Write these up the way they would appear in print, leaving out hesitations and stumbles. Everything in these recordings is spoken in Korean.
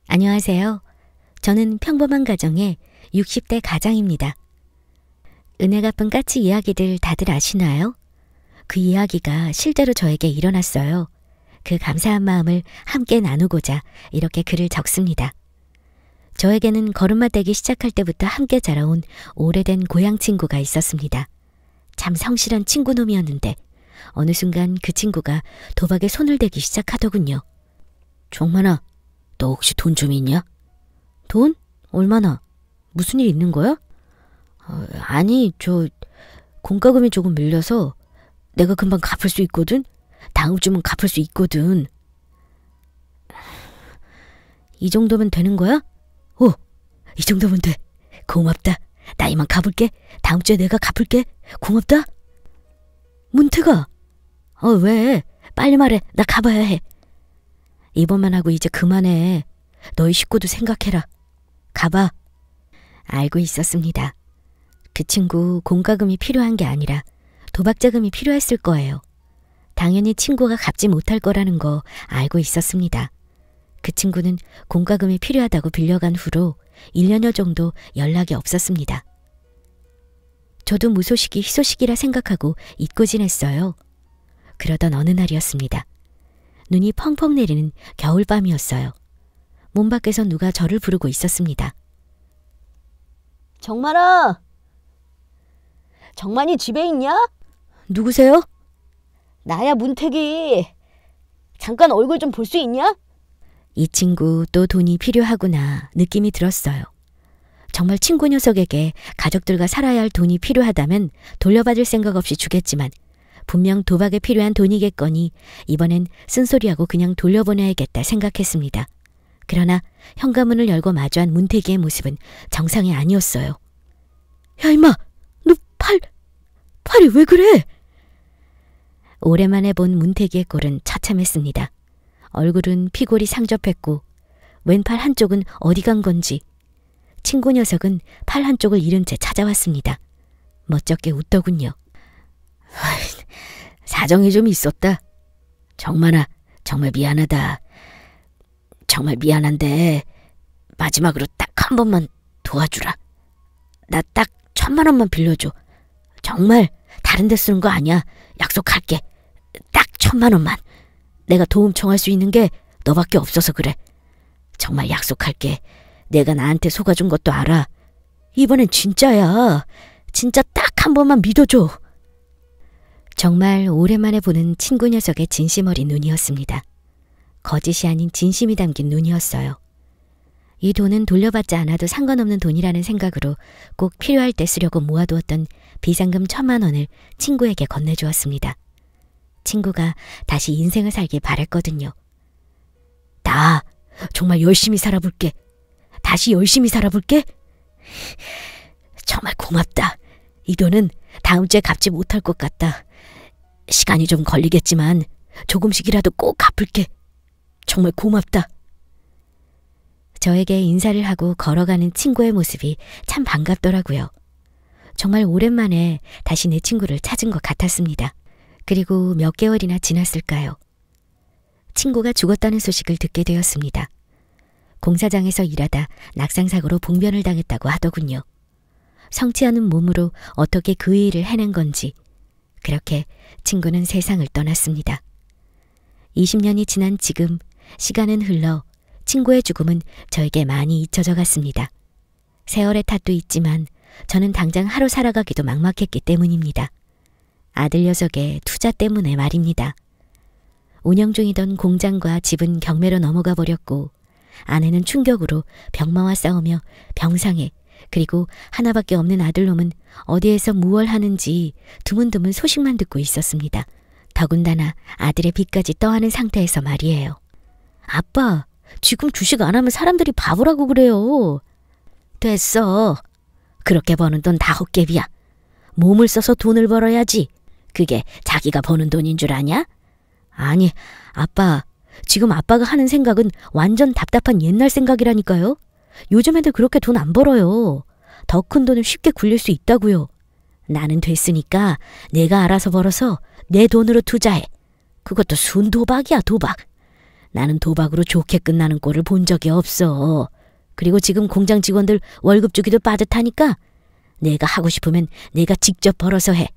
안녕하세요. 저는 평범한 가정의 60대 가장입니다. 은혜 갚은 까치 이야기들 다들 아시나요? 그 이야기가 실제로 저에게 일어났어요. 그 감사한 마음을 함께 나누고자 이렇게 글을 적습니다. 저에게는 걸음마 떼기 시작할 때부터 함께 자라온 오래된 고향 친구가 있었습니다. 참 성실한 친구놈이었는데 어느 순간 그 친구가 도박에 손을 대기 시작하더군요. 정만아, 너 혹시 돈 좀 있냐? 돈? 얼마나? 무슨 일 있는 거야? 아니, 공과금이 조금 밀려서 내가 금방 갚을 수 있거든? 다음 주면 갚을 수 있거든. 이 정도면 되는 거야? 이 정도면 돼. 고맙다. 나 이만 가볼게. 다음 주에 내가 갚을게. 고맙다. 문태가. 왜? 빨리 말해. 나 가봐야 해. 이번만 하고 이제 그만해. 너희 식구도 생각해라. 가봐. 알고 있었습니다. 그 친구 공과금이 필요한 게 아니라 도박 자금이 필요했을 거예요. 당연히 친구가 갚지 못할 거라는 거 알고 있었습니다. 그 친구는 공과금이 필요하다고 빌려간 후로 1년여 정도 연락이 없었습니다. 저도 무소식이 희소식이라 생각하고 잊고 지냈어요. 그러던 어느 날이었습니다. 눈이 펑펑 내리는 겨울밤이었어요. 문 밖에서 누가 저를 부르고 있었습니다. 정만아! 정만이 집에 있냐? 누구세요? 나야, 문택이. 잠깐 얼굴 좀 볼 수 있냐? 이 친구 또 돈이 필요하구나 느낌이 들었어요. 정말 친구 녀석에게 가족들과 살아야 할 돈이 필요하다면 돌려받을 생각 없이 주겠지만 분명 도박에 필요한 돈이겠거니 이번엔 쓴소리하고 그냥 돌려보내야겠다 생각했습니다. 그러나 현관문을 열고 마주한 문태기의 모습은 정상이 아니었어요. 야 임마! 너 팔이 왜 그래? 오랜만에 본 문태기의 꼴은 처참했습니다. 얼굴은 피골이 상접했고 왼팔 한쪽은 어디 간 건지 친구 녀석은 팔 한쪽을 잃은 채 찾아왔습니다. 멋쩍게 웃더군요. 사정이 좀 있었다. 정만아, 정말 미안하다. 정말 미안한데 마지막으로 딱 한 번만 도와주라. 나 딱 1,000만 원만 빌려줘. 정말 다른 데 쓰는 거 아니야. 약속할게. 딱 1,000만 원만. 내가 도움 청할 수 있는 게 너밖에 없어서 그래. 정말 약속할게. 내가 나한테 속아준 것도 알아. 이번엔 진짜야. 진짜 딱 한 번만 믿어줘. 정말 오랜만에 보는 친구 녀석의 진심 어린 눈이었습니다. 거짓이 아닌 진심이 담긴 눈이었어요. 이 돈은 돌려받지 않아도 상관없는 돈이라는 생각으로 꼭 필요할 때 쓰려고 모아두었던 비상금 1,000만 원을 친구에게 건네주었습니다. 친구가 다시 인생을 살길 바랬거든요. 나 정말 열심히 살아볼게. 다시 열심히 살아볼게. 정말 고맙다. 이 돈은 다음 주에 갚지 못할 것 같다. 시간이 좀 걸리겠지만 조금씩이라도 꼭 갚을게. 정말 고맙다. 저에게 인사를 하고 걸어가는 친구의 모습이 참 반갑더라고요. 정말 오랜만에 다시 내 친구를 찾은 것 같았습니다. 그리고 몇 개월이나 지났을까요? 친구가 죽었다는 소식을 듣게 되었습니다. 공사장에서 일하다 낙상사고로 봉변을 당했다고 하더군요. 성치 않은 몸으로 어떻게 그 일을 해낸 건지 그렇게 친구는 세상을 떠났습니다. 20년이 지난 지금 시간은 흘러 친구의 죽음은 저에게 많이 잊혀져 갔습니다. 세월의 탓도 있지만 저는 당장 하루 살아가기도 막막했기 때문입니다. 아들 녀석의 투자 때문에 말입니다. 운영 중이던 공장과 집은 경매로 넘어가 버렸고 아내는 충격으로 병마와 싸우며 병상에 그리고 하나밖에 없는 아들놈은 어디에서 무얼 하는지 드문드문 소식만 듣고 있었습니다. 더군다나 아들의 빚까지 떠안은 상태에서 말이에요. 아빠, 지금 주식 안 하면 사람들이 바보라고 그래요. 됐어. 그렇게 버는 돈 다 헛개비야. 몸을 써서 돈을 벌어야지. 그게 자기가 버는 돈인 줄 아냐? 아니, 아빠. 지금 아빠가 하는 생각은 완전 답답한 옛날 생각이라니까요. 요즘 애들 그렇게 돈 안 벌어요. 더 큰 돈을 쉽게 굴릴 수 있다고요. 나는 됐으니까 내가 알아서 벌어서 내 돈으로 투자해. 그것도 순도박이야, 도박. 나는 도박으로 좋게 끝나는 꼴을 본 적이 없어. 그리고 지금 공장 직원들 월급 주기도 빠듯하니까 내가 하고 싶으면 내가 직접 벌어서 해.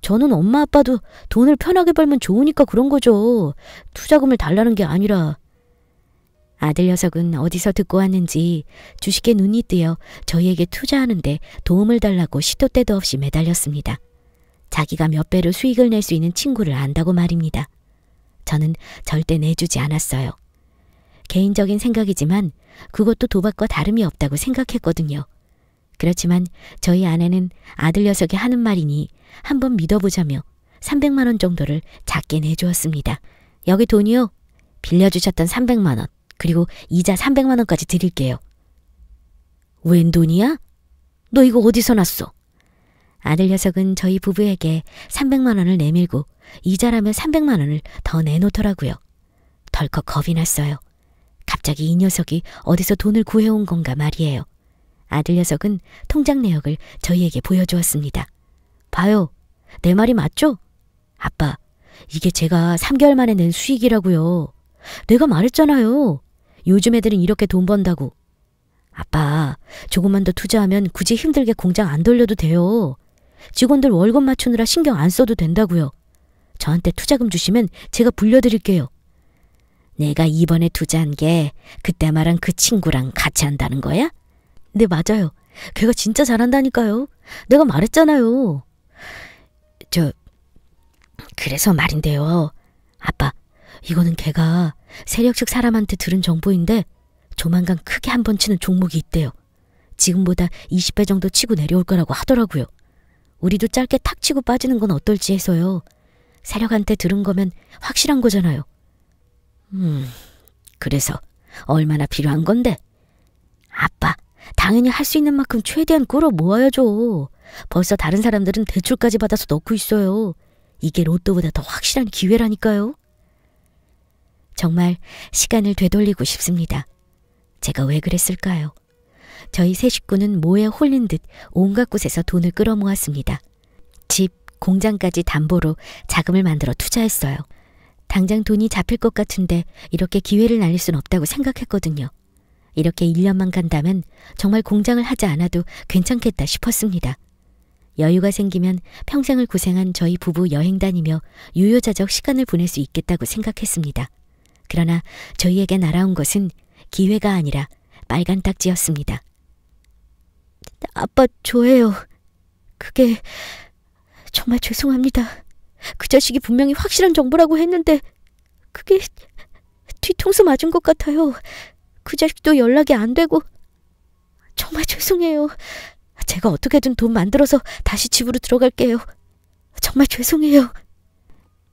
저는 엄마 아빠도 돈을 편하게 벌면 좋으니까 그런 거죠. 투자금을 달라는 게 아니라. 아들 녀석은 어디서 듣고 왔는지 주식에 눈이 뜨여 저희에게 투자하는데 도움을 달라고 시도 때도 없이 매달렸습니다. 자기가 몇 배로 수익을 낼 수 있는 친구를 안다고 말입니다. 저는 절대 내주지 않았어요. 개인적인 생각이지만 그것도 도박과 다름이 없다고 생각했거든요. 그렇지만 저희 아내는 아들 녀석이 하는 말이니 한번 믿어보자며 300만 원 정도를 작게 내주었습니다. 여기 돈이요. 빌려주셨던 300만 원. 그리고 이자 300만 원까지 드릴게요. 웬 돈이야? 너 이거 어디서 났어? 아들 녀석은 저희 부부에게 300만 원을 내밀고 이자라며 300만 원을 더 내놓더라고요. 덜컥 겁이 났어요. 갑자기 이 녀석이 어디서 돈을 구해온 건가 말이에요. 아들 녀석은 통장 내역을 저희에게 보여주었습니다. 봐요. 내 말이 맞죠? 아빠, 이게 제가 3개월 만에 낸 수익이라고요. 내가 말했잖아요. 요즘 애들은 이렇게 돈 번다고. 아빠, 조금만 더 투자하면 굳이 힘들게 공장 안 돌려도 돼요. 직원들 월급 맞추느라 신경 안 써도 된다고요. 저한테 투자금 주시면 제가 불려드릴게요. 내가 이번에 투자한 게 그때 말한 그 친구랑 같이 한다는 거야? 네, 맞아요. 걔가 진짜 잘한다니까요. 내가 말했잖아요. 그래서 말인데요. 아빠, 이거는 걔가 세력식 사람한테 들은 정보인데 조만간 크게 한 번 치는 종목이 있대요. 지금보다 20배 정도 치고 내려올 거라고 하더라고요. 우리도 짧게 탁 치고 빠지는 건 어떨지 해서요. 세력한테 들은 거면 확실한 거잖아요. 그래서 얼마나 필요한 건데? 아빠, 당연히 할 수 있는 만큼 최대한 끌어 모아야죠. 벌써 다른 사람들은 대출까지 받아서 넣고 있어요. 이게 로또보다 더 확실한 기회라니까요. 정말 시간을 되돌리고 싶습니다. 제가 왜 그랬을까요? 저희 세 식구는 모에 홀린 듯 온갖 곳에서 돈을 끌어모았습니다. 집, 공장까지 담보로 자금을 만들어 투자했어요. 당장 돈이 잡힐 것 같은데 이렇게 기회를 날릴 순 없다고 생각했거든요. 이렇게 1년만 간다면 정말 공장을 하지 않아도 괜찮겠다 싶었습니다. 여유가 생기면 평생을 고생한 저희 부부 여행 다니며 유유자적 시간을 보낼 수 있겠다고 생각했습니다. 그러나 저희에게 날아온 것은 기회가 아니라 빨간 딱지였습니다. 아빠, 저예요. 그게 정말 죄송합니다. 그 자식이 분명히 확실한 정보라고 했는데 그게 뒤통수 맞은 것 같아요. 그 자식도 연락이 안 되고 정말 죄송해요. 제가 어떻게든 돈 만들어서 다시 집으로 들어갈게요. 정말 죄송해요.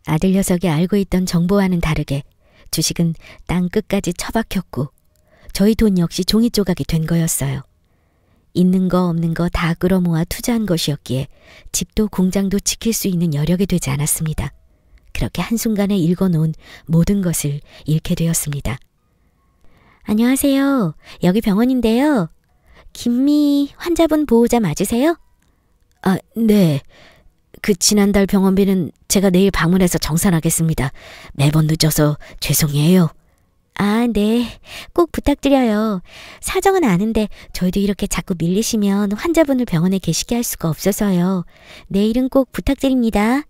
아들 녀석이 알고 있던 정보와는 다르게 주식은 땅 끝까지 처박혔고 저희 돈 역시 종이 조각이 된 거였어요. 있는 거 없는 거 다 끌어모아 투자한 것이었기에 집도 공장도 지킬 수 있는 여력이 되지 않았습니다. 그렇게 한순간에 읽어놓은 모든 것을 잃게 되었습니다. 안녕하세요. 여기 병원인데요. 김미 환자분 보호자 맞으세요? 아, 네. 지난달 병원비는 제가 내일 방문해서 정산하겠습니다. 매번 늦어서 죄송해요. 아, 네. 꼭 부탁드려요. 사정은 아는데 저희도 이렇게 자꾸 밀리시면 환자분을 병원에 계시게 할 수가 없어서요. 내일은 꼭 부탁드립니다.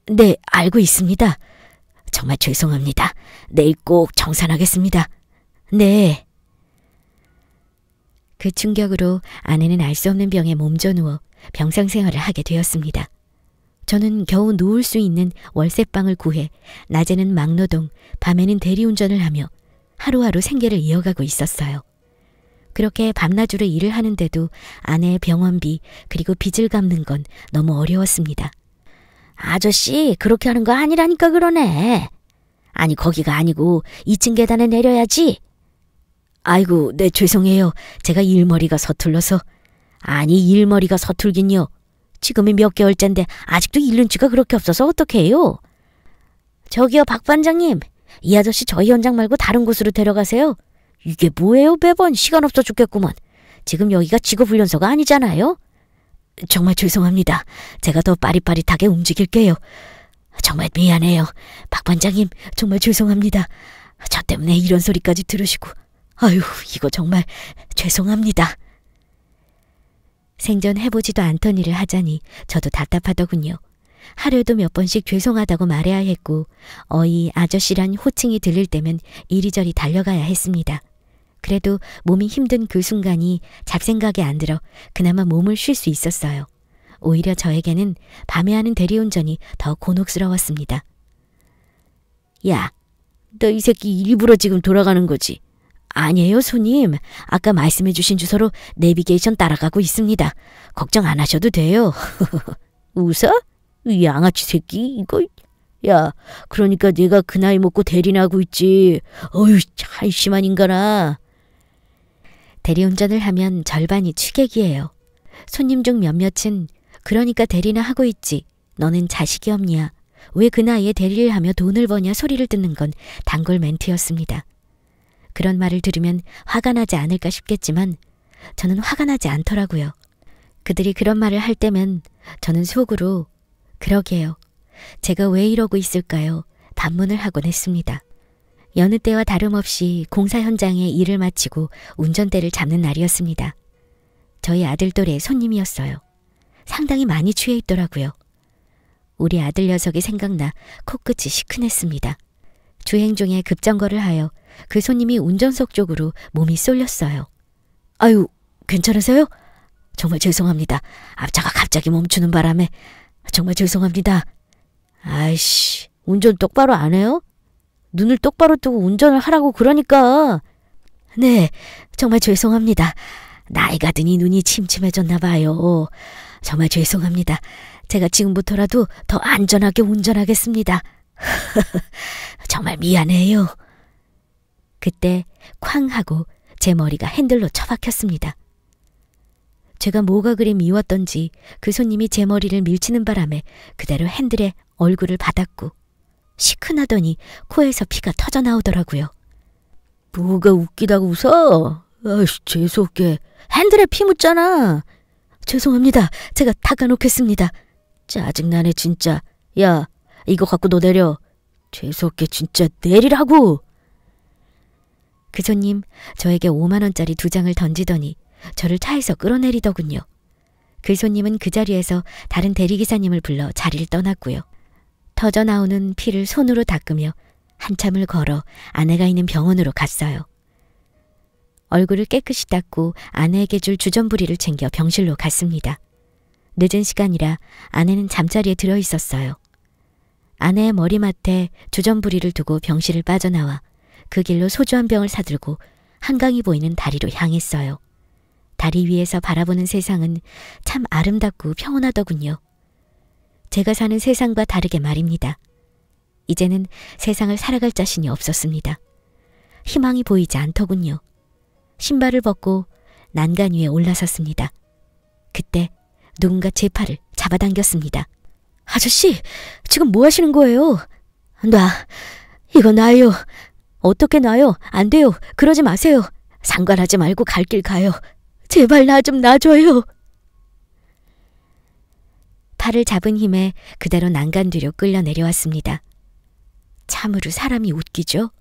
네, 알고 있습니다. 정말 죄송합니다. 내일 꼭 정산하겠습니다. 네. 그 충격으로 아내는 알 수 없는 병에 몸져 누워 병상 생활을 하게 되었습니다. 저는 겨우 누울 수 있는 월세방을 구해 낮에는 막노동, 밤에는 대리운전을 하며 하루하루 생계를 이어가고 있었어요. 그렇게 밤낮으로 일을 하는데도 아내의 병원비 그리고 빚을 갚는 건 너무 어려웠습니다. 아저씨, 그렇게 하는 거 아니라니까 그러네. 아니, 거기가 아니고 2층 계단에 내려야지. 아이고, 네, 죄송해요. 제가 일머리가 서툴러서. 아니, 일머리가 서툴긴요. 지금이 몇 개월째인데 아직도 일눈치가 그렇게 없어서 어떡해요? 저기요, 박 반장님. 이 아저씨 저희 현장 말고 다른 곳으로 데려가세요. 이게 뭐예요, 매번. 시간 없어 죽겠구먼. 지금 여기가 직업훈련소가 아니잖아요. 정말 죄송합니다. 제가 더 빠릿빠릿하게 움직일게요. 정말 미안해요. 박 반장님, 정말 죄송합니다. 저 때문에 이런 소리까지 들으시고. 아유, 이거 정말 죄송합니다. 생전해보지도 않던 일을 하자니 저도 답답하더군요. 하루에도 몇 번씩 죄송하다고 말해야 했고 어이 아저씨란 호칭이 들릴 때면 이리저리 달려가야 했습니다. 그래도 몸이 힘든 그 순간이 잡생각이 안 들어 그나마 몸을 쉴 수 있었어요. 오히려 저에게는 밤에 하는 대리운전이 더 곤혹스러웠습니다. 야, 너 이 새끼 일부러 지금 돌아가는 거지? 아니에요, 손님. 아까 말씀해 주신 주소로 내비게이션 따라가고 있습니다. 걱정 안 하셔도 돼요. 웃어? 이 양아치 새끼 이거. 야, 그러니까 내가 그 나이 먹고 대리나고 있지. 어휴, 한심한 인간아. 대리운전을 하면 절반이 취객이에요. 손님 중 몇몇은 그러니까 대리나 하고 있지. 너는 자식이 없냐. 왜 그 나이에 대리를 하며 돈을 버냐 소리를 듣는 건 단골 멘트였습니다. 그런 말을 들으면 화가 나지 않을까 싶겠지만 저는 화가 나지 않더라고요. 그들이 그런 말을 할 때면 저는 속으로 그러게요. 제가 왜 이러고 있을까요? 반문을 하곤 했습니다. 여느 때와 다름없이 공사 현장에 일을 마치고 운전대를 잡는 날이었습니다. 저희 아들 또래 손님이었어요. 상당히 많이 취해 있더라고요. 우리 아들 녀석이 생각나 코끝이 시큰했습니다. 주행 중에 급정거를 하여 그 손님이 운전석 쪽으로 몸이 쏠렸어요. 아유, 괜찮으세요? 정말 죄송합니다. 앞차가 갑자기 멈추는 바람에 정말 죄송합니다. 아이씨, 운전 똑바로 안 해요? 눈을 똑바로 뜨고 운전을 하라고 그러니까. 네, 정말 죄송합니다. 나이가 드니 눈이 침침해졌나 봐요. 정말 죄송합니다. 제가 지금부터라도 더 안전하게 운전하겠습니다. 정말 미안해요. 그때 쾅 하고 제 머리가 핸들로 처박혔습니다. 제가 뭐가 그리 미웠던지 그 손님이 제 머리를 밀치는 바람에 그대로 핸들에 얼굴을 받았고 시큰하더니 코에서 피가 터져나오더라고요. 뭐가 웃기다고 웃어? 아이씨, 재수없게. 핸들에 피 묻잖아. 죄송합니다. 제가 닦아놓겠습니다. 짜증나네 진짜. 야, 이거 갖고 너 내려. 재수없게 진짜 내리라고. 그 손님 저에게 5만 원짜리 2장을 던지더니 저를 차에서 끌어내리더군요. 그 손님은 그 자리에서 다른 대리기사님을 불러 자리를 떠났고요. 터져나오는 피를 손으로 닦으며 한참을 걸어 아내가 있는 병원으로 갔어요. 얼굴을 깨끗이 닦고 아내에게 줄 주전부리를 챙겨 병실로 갔습니다. 늦은 시간이라 아내는 잠자리에 들어 있었어요. 아내의 머리맡에 주전부리를 두고 병실을 빠져나와 그 길로 소주 한 병을 사들고 한강이 보이는 다리로 향했어요. 다리 위에서 바라보는 세상은 참 아름답고 평온하더군요. 제가 사는 세상과 다르게 말입니다. 이제는 세상을 살아갈 자신이 없었습니다. 희망이 보이지 않더군요. 신발을 벗고 난간 위에 올라섰습니다. 그때 누군가 제 팔을 잡아당겼습니다. 아저씨, 지금 뭐 하시는 거예요? 이거 놔요. 어떻게 놔요? 안 돼요. 그러지 마세요. 상관하지 말고 갈 길 가요. 제발 나 좀 놔줘요. 팔을 잡은 힘에 그대로 난간 뒤로 끌려 내려왔습니다. 참으로 사람이 웃기죠?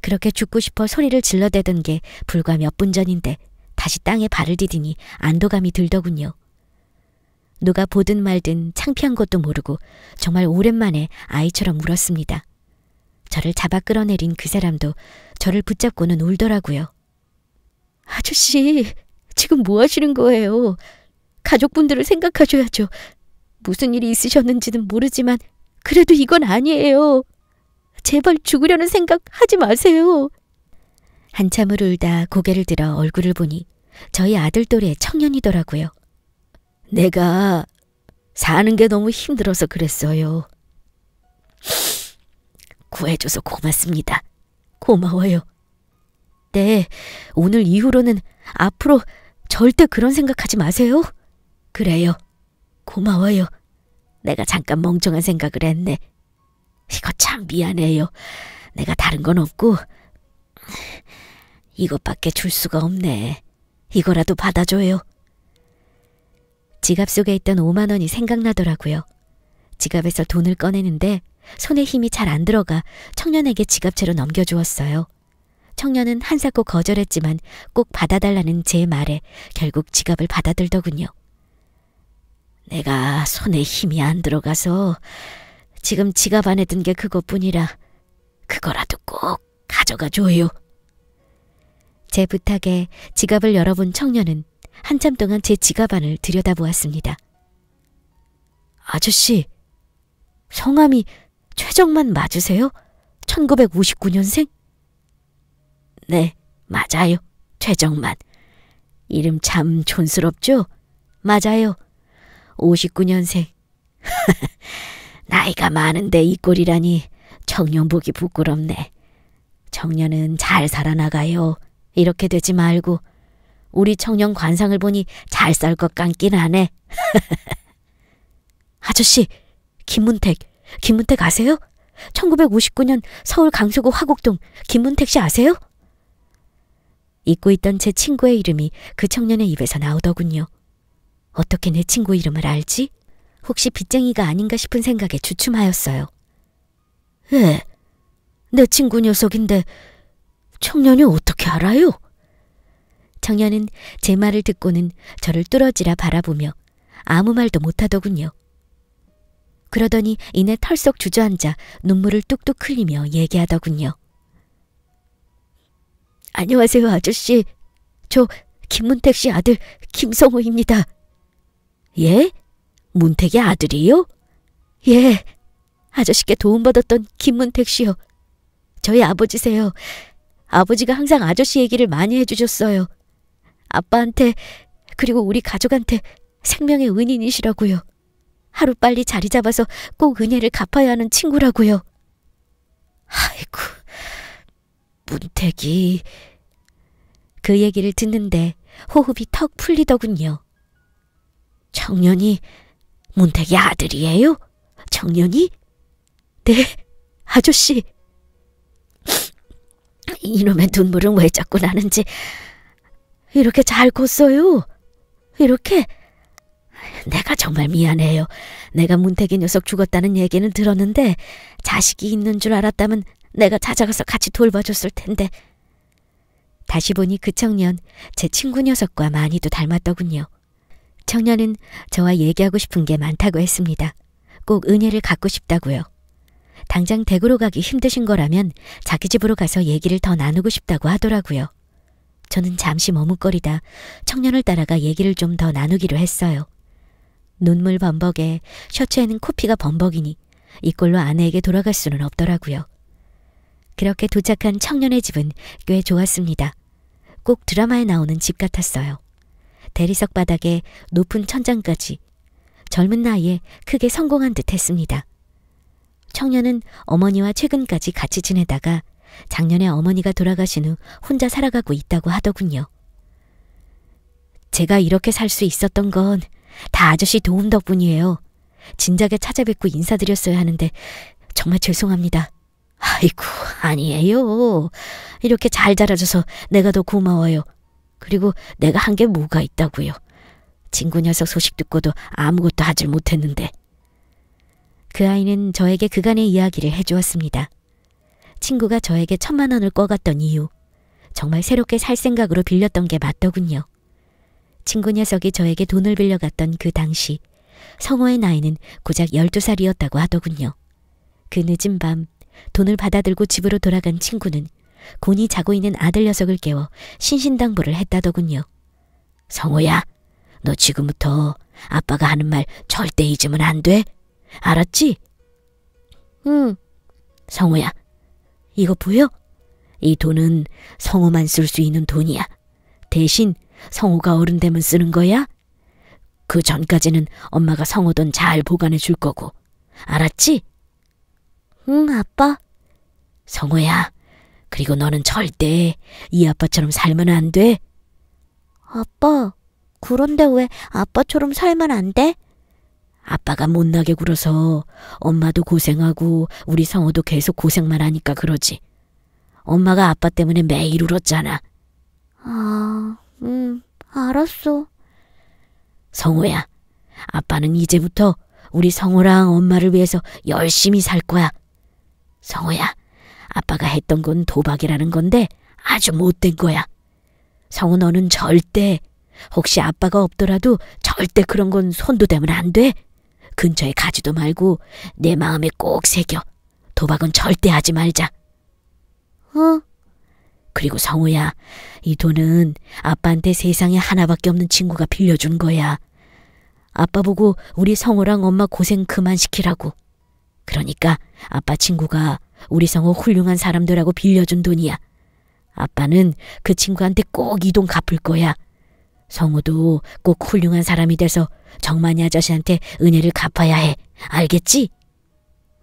그렇게 죽고 싶어 소리를 질러대던 게 불과 몇 분 전인데 다시 땅에 발을 디디니 안도감이 들더군요. 누가 보든 말든 창피한 것도 모르고 정말 오랜만에 아이처럼 울었습니다. 저를 잡아 끌어내린 그 사람도 저를 붙잡고는 울더라고요. 아저씨, 지금 뭐 하시는 거예요? 가족분들을 생각하셔야죠. 무슨 일이 있으셨는지는 모르지만 그래도 이건 아니에요. 제발 죽으려는 생각 하지 마세요. 한참을 울다 고개를 들어 얼굴을 보니 저희 아들 또래 청년이더라고요. 내가 사는 게 너무 힘들어서 그랬어요. 구해줘서 고맙습니다. 고마워요. 네, 오늘 이후로는 앞으로 절대 그런 생각하지 마세요. 그래요. 고마워요. 내가 잠깐 멍청한 생각을 했네. 이거 참 미안해요. 내가 다른 건 없고 이것밖에 줄 수가 없네. 이거라도 받아줘요. 지갑 속에 있던 5만 원이 생각나더라고요. 지갑에서 돈을 꺼내는데 손에 힘이 잘 안 들어가 청년에게 지갑채로 넘겨주었어요. 청년은 한사코 거절했지만 꼭 받아달라는 제 말에 결국 지갑을 받아들더군요. 내가 손에 힘이 안 들어가서 지금 지갑 안에 든 게 그것뿐이라 그거라도 꼭 가져가 줘요. 제 부탁에 지갑을 열어본 청년은 한참 동안 제 지갑 안을 들여다보았습니다. 아저씨, 성함이 최정만 맞으세요? 1959년생? 네, 맞아요. 최정만. 이름 참 촌스럽죠? 맞아요. 59년생. 나이가 많은데 이 꼴이라니 청년 보기 부끄럽네. 청년은 잘 살아나가요. 이렇게 되지 말고 우리 청년 관상을 보니 잘 살 것 같긴 하네. 아저씨, 김문택 아세요? 1959년 서울 강서구 화곡동 김문택 씨 아세요? 잊고 있던 제 친구의 이름이 그 청년의 입에서 나오더군요. 어떻게 내 친구 이름을 알지? 혹시 빚쟁이가 아닌가 싶은 생각에 주춤하였어요. 내 친구 녀석인데 청년이 어떻게 알아요? 청년은 제 말을 듣고는 저를 뚫어지라 바라보며 아무 말도 못하더군요. 그러더니 이내 털썩 주저앉아 눈물을 뚝뚝 흘리며 얘기하더군요. 안녕하세요, 아저씨. 저 김문택 씨 아들 김성호입니다. 예? 문택의 아들이요? 예, 아저씨께 도움받았던 김문택 씨요. 저희 아버지세요. 아버지가 항상 아저씨 얘기를 많이 해주셨어요. 아빠한테 그리고 우리 가족한테 생명의 은인이시라고요. 하루빨리 자리 잡아서 꼭 은혜를 갚아야 하는 친구라고요. 아이고, 문택이... 그 얘기를 듣는데 호흡이 턱 풀리더군요. 청년이 문택의 아들이에요? 청년이? 네, 아저씨. 이놈의 눈물은 왜 자꾸 나는지. 이렇게 잘 컸어요. 이렇게. 내가 정말 미안해요. 내가 문택이 녀석 죽었다는 얘기는 들었는데 자식이 있는 줄 알았다면 내가 찾아가서 같이 돌봐줬을 텐데. 다시 보니 그 청년, 제 친구 녀석과 많이도 닮았더군요. 청년은 저와 얘기하고 싶은 게 많다고 했습니다. 꼭 은혜를 갚고 싶다고요. 당장 댁으로 가기 힘드신 거라면 자기 집으로 가서 얘기를 더 나누고 싶다고 하더라고요. 저는 잠시 머뭇거리다 청년을 따라가 얘기를 좀 더 나누기로 했어요. 눈물 범벅에 셔츠에는 코피가 범벅이니 이꼴로 아내에게 돌아갈 수는 없더라고요. 그렇게 도착한 청년의 집은 꽤 좋았습니다. 꼭 드라마에 나오는 집 같았어요. 대리석 바닥에 높은 천장까지 젊은 나이에 크게 성공한 듯 했습니다. 청년은 어머니와 최근까지 같이 지내다가 작년에 어머니가 돌아가신 후 혼자 살아가고 있다고 하더군요. 제가 이렇게 살 수 있었던 건 다 아저씨 도움 덕분이에요. 진작에 찾아뵙고 인사드렸어야 하는데 정말 죄송합니다. 아이고, 아니에요. 이렇게 잘 자라줘서 내가 더 고마워요. 그리고 내가 한 게 뭐가 있다고요. 친구 녀석 소식 듣고도 아무것도 하질 못했는데. 그 아이는 저에게 그간의 이야기를 해주었습니다. 친구가 저에게 1,000만 원을 꿔갔던 이유, 정말 새롭게 살 생각으로 빌렸던 게 맞더군요. 친구 녀석이 저에게 돈을 빌려갔던 그 당시 성호의 나이는 고작 12살이었다고 하더군요. 그 늦은 밤 돈을 받아들고 집으로 돌아간 친구는 곤히 자고 있는 아들 녀석을 깨워 신신당부를 했다더군요. 성호야, 너 지금부터 아빠가 하는 말 절대 잊으면 안 돼. 알았지? 응. 성호야, 이거 보여? 이 돈은 성호만 쓸 수 있는 돈이야. 대신 성호가 어른 되면 쓰는 거야. 그 전까지는 엄마가 성호 돈 잘 보관해 줄 거고. 알았지? 응, 아빠. 성호야, 그리고 너는 절대 이 아빠처럼 살면 안 돼. 아빠, 그런데 왜 아빠처럼 살면 안 돼? 아빠가 못나게 굴어서 엄마도 고생하고 우리 성호도 계속 고생만 하니까 그러지. 엄마가 아빠 때문에 매일 울었잖아. 아, 알았어. 성호야, 아빠는 이제부터 우리 성호랑 엄마를 위해서 열심히 살 거야. 성호야, 아빠가 했던 건 도박이라는 건데 아주 못된 거야. 성호 너는 절대, 혹시 아빠가 없더라도 절대 그런 건 손도 대면 안 돼. 근처에 가지도 말고 내 마음에 꼭 새겨. 도박은 절대 하지 말자. 그리고 성호야, 이 돈은 아빠한테 세상에 하나밖에 없는 친구가 빌려준 거야. 아빠 보고 우리 성호랑 엄마 고생 그만 시키라고. 그러니까 아빠 친구가 우리 성호 훌륭한 사람들하고 빌려준 돈이야. 아빠는 그 친구한테 꼭 이 돈 갚을 거야. 성호도 꼭 훌륭한 사람이 돼서 정만이 아저씨한테 은혜를 갚아야 해. 알겠지?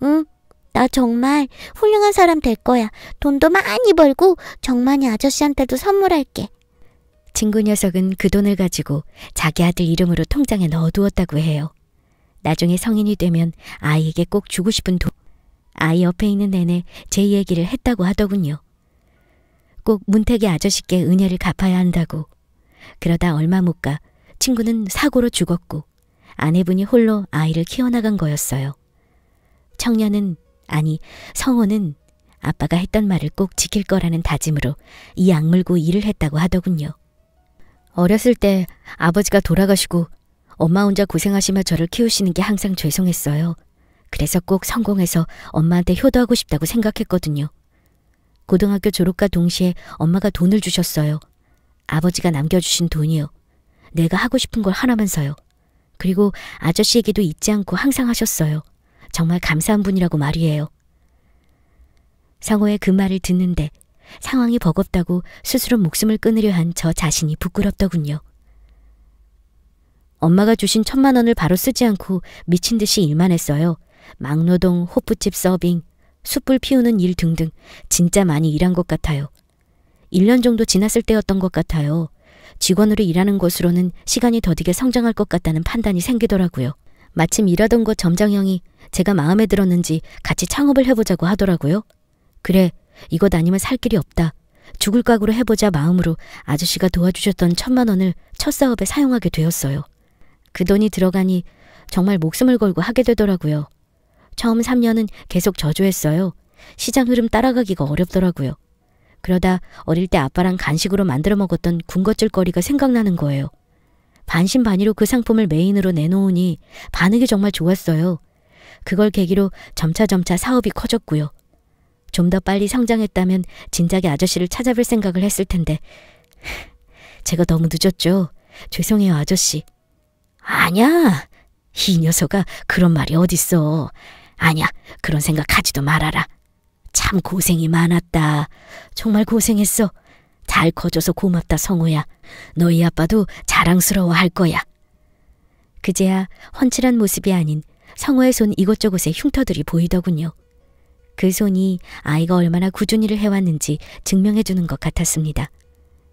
응, 나 정말 훌륭한 사람 될 거야. 돈도 많이 벌고 정만이 아저씨한테도 선물할게. 친구 녀석은 그 돈을 가지고 자기 아들 이름으로 통장에 넣어두었다고 해요. 나중에 성인이 되면 아이에게 꼭 주고 싶은 돈, 아이 옆에 있는 내내 제 얘기를 했다고 하더군요. 꼭 문태기 아저씨께 은혜를 갚아야 한다고. 그러다 얼마 못 가 친구는 사고로 죽었고 아내분이 홀로 아이를 키워나간 거였어요. 청년은, 아니 성호는 아빠가 했던 말을 꼭 지킬 거라는 다짐으로 이 악물고 일을 했다고 하더군요. 어렸을 때 아버지가 돌아가시고 엄마 혼자 고생하시며 저를 키우시는 게 항상 죄송했어요. 그래서 꼭 성공해서 엄마한테 효도하고 싶다고 생각했거든요. 고등학교 졸업과 동시에 엄마가 돈을 주셨어요. 아버지가 남겨주신 돈이요. 내가 하고 싶은 걸 하라면서요. 그리고 아저씨에게도 잊지 않고 항상 하셨어요. 정말 감사한 분이라고 말이에요. 성호의 그 말을 듣는데 상황이 버겁다고 스스로 목숨을 끊으려 한 저 자신이 부끄럽더군요. 엄마가 주신 1,000만 원을 바로 쓰지 않고 미친 듯이 일만 했어요. 막노동, 호프집 서빙, 숯불 피우는 일 등등 진짜 많이 일한 것 같아요. 1년 정도 지났을 때였던 것 같아요. 직원으로 일하는 것으로는 시간이 더디게 성장할 것 같다는 판단이 생기더라고요. 마침 일하던 곳 점장형이 제가 마음에 들었는지 같이 창업을 해보자고 하더라고요. 그래, 이것 아니면 살 길이 없다. 죽을 각오로 해보자 마음으로 아저씨가 도와주셨던 1,000만 원을 첫 사업에 사용하게 되었어요. 그 돈이 들어가니 정말 목숨을 걸고 하게 되더라고요. 처음 3년은 계속 저조했어요. 시장 흐름 따라가기가 어렵더라고요. 그러다 어릴 때 아빠랑 간식으로 만들어 먹었던 군것질거리가 생각나는 거예요. 반신반의로 그 상품을 메인으로 내놓으니 반응이 정말 좋았어요. 그걸 계기로 점차 사업이 커졌고요. 좀 더 빨리 성장했다면 진작에 아저씨를 찾아뵐 생각을 했을 텐데 제가 너무 늦었죠. 죄송해요, 아저씨. 아냐, 이 녀석아, 그런 말이 어딨어. 아냐, 그런 생각하지도 말아라. 참 고생이 많았다. 정말 고생했어. 잘 커져서 고맙다, 성호야. 너희 아빠도 자랑스러워 할 거야. 그제야 훤칠한 모습이 아닌 성호의 손 이곳저곳에 흉터들이 보이더군요. 그 손이 아이가 얼마나 꾸준히 일을 해왔는지 증명해주는 것 같았습니다.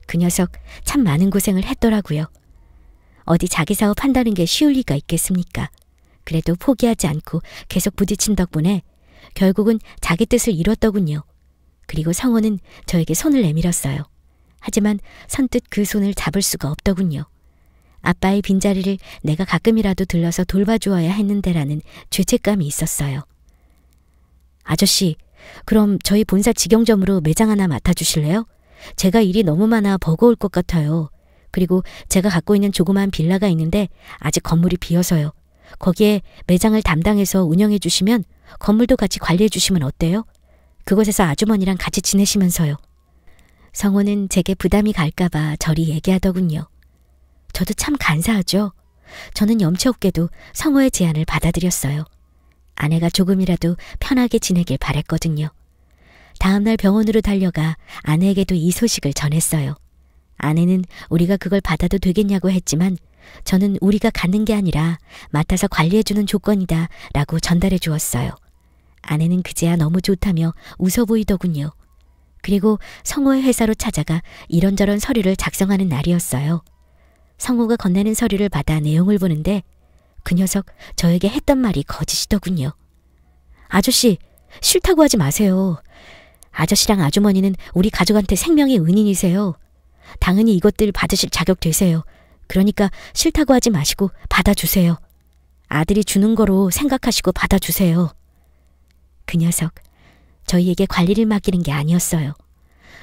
그 녀석 참 많은 고생을 했더라고요. 어디 자기 사업 한다는 게 쉬울 리가 있겠습니까? 그래도 포기하지 않고 계속 부딪힌 덕분에 결국은 자기 뜻을 이뤘더군요. 그리고 성호는 저에게 손을 내밀었어요. 하지만 선뜻 그 손을 잡을 수가 없더군요. 아빠의 빈자리를 내가 가끔이라도 들러서 돌봐주어야 했는데라는 죄책감이 있었어요. 아저씨, 그럼 저희 본사 직영점으로 매장 하나 맡아주실래요? 제가 일이 너무 많아 버거울 것 같아요. 그리고 제가 갖고 있는 조그만 빌라가 있는데 아직 건물이 비어서요. 거기에 매장을 담당해서 운영해 주시면 건물도 같이 관리해 주시면 어때요? 그곳에서 아주머니랑 같이 지내시면서요. 성호는 제게 부담이 갈까봐 저리 얘기하더군요. 저도 참 간사하죠. 저는 염치 없게도 성호의 제안을 받아들였어요. 아내가 조금이라도 편하게 지내길 바랬거든요. 다음날 병원으로 달려가 아내에게도 이 소식을 전했어요. 아내는 우리가 그걸 받아도 되겠냐고 했지만 저는 우리가 갖는 게 아니라 맡아서 관리해주는 조건이다 라고 전달해 주었어요. 아내는 그제야 너무 좋다며 웃어 보이더군요. 그리고 성호의 회사로 찾아가 이런저런 서류를 작성하는 날이었어요. 성호가 건네는 서류를 받아 내용을 보는데 그 녀석 저에게 했던 말이 거짓이더군요. 아저씨, 싫다고 하지 마세요. 아저씨랑 아주머니는 우리 가족한테 생명의 은인이세요. 당연히 이것들 받으실 자격 되세요. 그러니까 싫다고 하지 마시고 받아주세요. 아들이 주는 거로 생각하시고 받아주세요. 그 녀석, 저희에게 관리를 맡기는 게 아니었어요.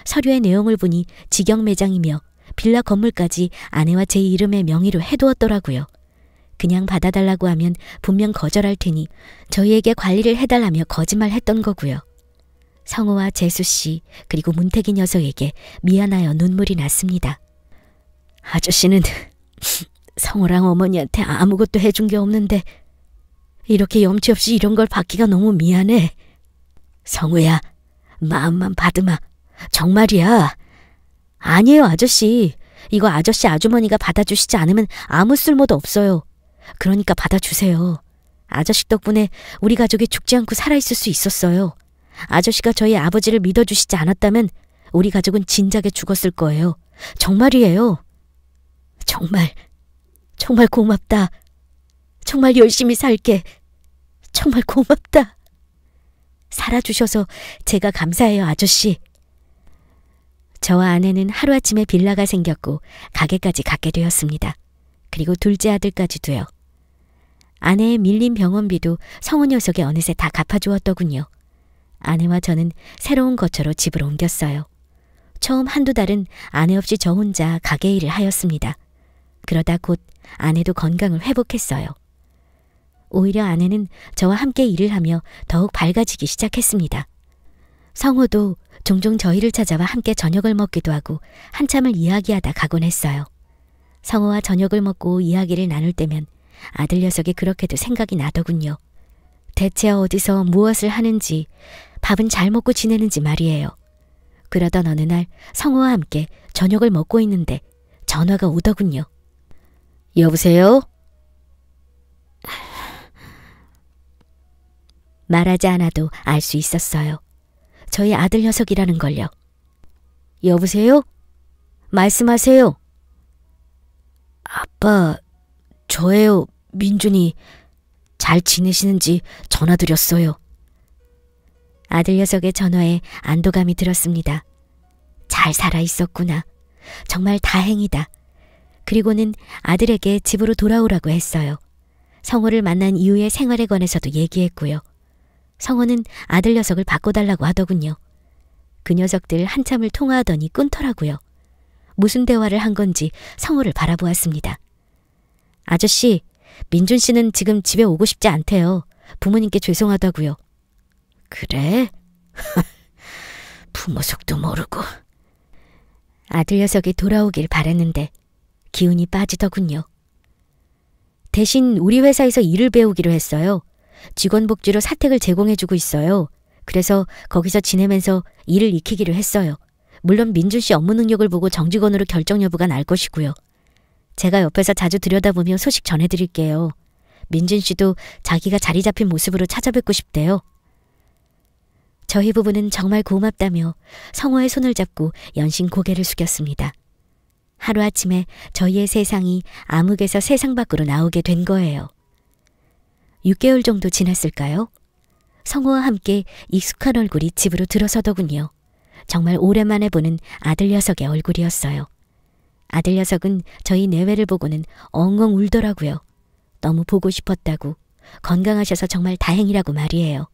서류의 내용을 보니 직영 매장이며 빌라 건물까지 아내와 제 이름의 명의로 해두었더라고요. 그냥 받아달라고 하면 분명 거절할 테니 저희에게 관리를 해달라며 거짓말했던 거고요. 성호와 재수씨 그리고 문태기 녀석에게 미안하여 눈물이 났습니다. 아저씨는 성호랑 어머니한테 아무것도 해준 게 없는데 이렇게 염치 없이 이런 걸 받기가 너무 미안해. 성우야, 마음만 받으마. 정말이야. 아니에요, 아저씨. 이거 아저씨 아주머니가 받아주시지 않으면 아무 쓸모도 없어요. 그러니까 받아주세요. 아저씨 덕분에 우리 가족이 죽지 않고 살아있을 수 있었어요. 아저씨가 저희 아버지를 믿어주시지 않았다면 우리 가족은 진작에 죽었을 거예요. 정말이에요. 정말 고맙다. 정말 열심히 살게. 정말 고맙다. 살아주셔서 제가 감사해요, 아저씨. 저와 아내는 하루아침에 빌라가 생겼고 가게까지 갖게 되었습니다. 그리고 둘째 아들까지도요. 아내의 밀린 병원비도 성우 녀석이 어느새 다 갚아주었더군요. 아내와 저는 새로운 거처로 집을 옮겼어요. 처음 한두 달은 아내 없이 저 혼자 가게 일을 하였습니다. 그러다 곧 아내도 건강을 회복했어요. 오히려 아내는 저와 함께 일을 하며 더욱 밝아지기 시작했습니다. 성호도 종종 저희를 찾아와 함께 저녁을 먹기도 하고 한참을 이야기하다 가곤 했어요. 성호와 저녁을 먹고 이야기를 나눌 때면 아들 녀석이 그렇게도 생각이 나더군요. 대체 어디서 무엇을 하는지, 밥은 잘 먹고 지내는지 말이에요. 그러던 어느 날 성호와 함께 저녁을 먹고 있는데 전화가 오더군요. 여보세요? 말하지 않아도 알 수 있었어요. 저희 아들 녀석이라는 걸요. 여보세요? 말씀하세요. 아빠, 저예요. 민준이. 잘 지내시는지 전화드렸어요. 아들 녀석의 전화에 안도감이 들었습니다. 잘 살아있었구나. 정말 다행이다. 그리고는 아들에게 집으로 돌아오라고 했어요. 성호를 만난 이후의 생활에 관해서도 얘기했고요. 성호는 아들 녀석을 바꿔달라고 하더군요. 그 녀석들 한참을 통화하더니 끊더라고요. 무슨 대화를 한 건지 성호를 바라보았습니다. 아저씨, 민준 씨는 지금 집에 오고 싶지 않대요. 부모님께 죄송하다고요. 그래? 부모 속도 모르고. 아들 녀석이 돌아오길 바랬는데 기운이 빠지더군요. 대신 우리 회사에서 일을 배우기로 했어요. 직원 복지로 사택을 제공해주고 있어요. 그래서 거기서 지내면서 일을 익히기로 했어요. 물론 민준 씨 업무 능력을 보고 정직원으로 결정 여부가 날 것이고요. 제가 옆에서 자주 들여다보며 소식 전해드릴게요. 민준 씨도 자기가 자리 잡힌 모습으로 찾아뵙고 싶대요. 저희 부부는 정말 고맙다며 성호의 손을 잡고 연신 고개를 숙였습니다. 하루아침에 저희의 세상이 암흑에서 세상 밖으로 나오게 된 거예요. 6개월 정도 지났을까요? 성호와 함께 익숙한 얼굴이 집으로 들어서더군요. 정말 오랜만에 보는 아들 녀석의 얼굴이었어요. 아들 녀석은 저희 내외를 보고는 엉엉 울더라고요. 너무 보고 싶었다고, 건강하셔서 정말 다행이라고 말이에요.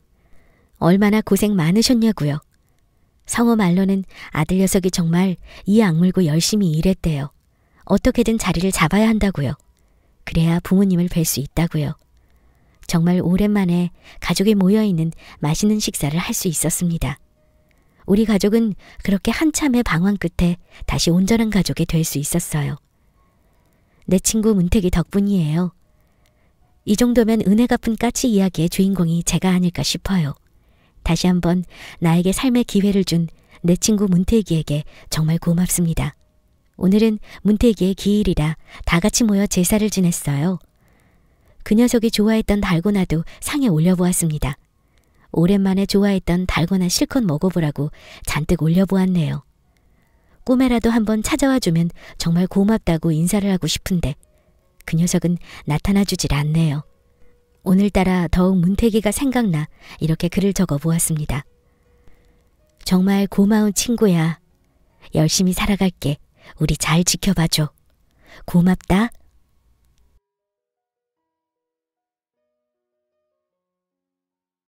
얼마나 고생 많으셨냐고요. 성호 말로는 아들 녀석이 정말 이 악물고 열심히 일했대요. 어떻게든 자리를 잡아야 한다고요. 그래야 부모님을 뵐 수 있다고요. 정말 오랜만에 가족이 모여있는 맛있는 식사를 할 수 있었습니다. 우리 가족은 그렇게 한참의 방황 끝에 다시 온전한 가족이 될 수 있었어요. 내 친구 문택이 덕분이에요. 이 정도면 은혜 갚은 까치 이야기의 주인공이 제가 아닐까 싶어요. 다시 한번 나에게 삶의 기회를 준 내 친구 문태기에게 정말 고맙습니다. 오늘은 문태기의 기일이라 다 같이 모여 제사를 지냈어요. 그 녀석이 좋아했던 달고나도 상에 올려보았습니다. 오랜만에 좋아했던 달고나 실컷 먹어보라고 잔뜩 올려보았네요. 꿈에라도 한번 찾아와주면 정말 고맙다고 인사를 하고 싶은데 그 녀석은 나타나주질 않네요. 오늘따라 더욱 문태기가 생각나 이렇게 글을 적어보았습니다. 정말 고마운 친구야. 열심히 살아갈게. 우리 잘 지켜봐줘. 고맙다.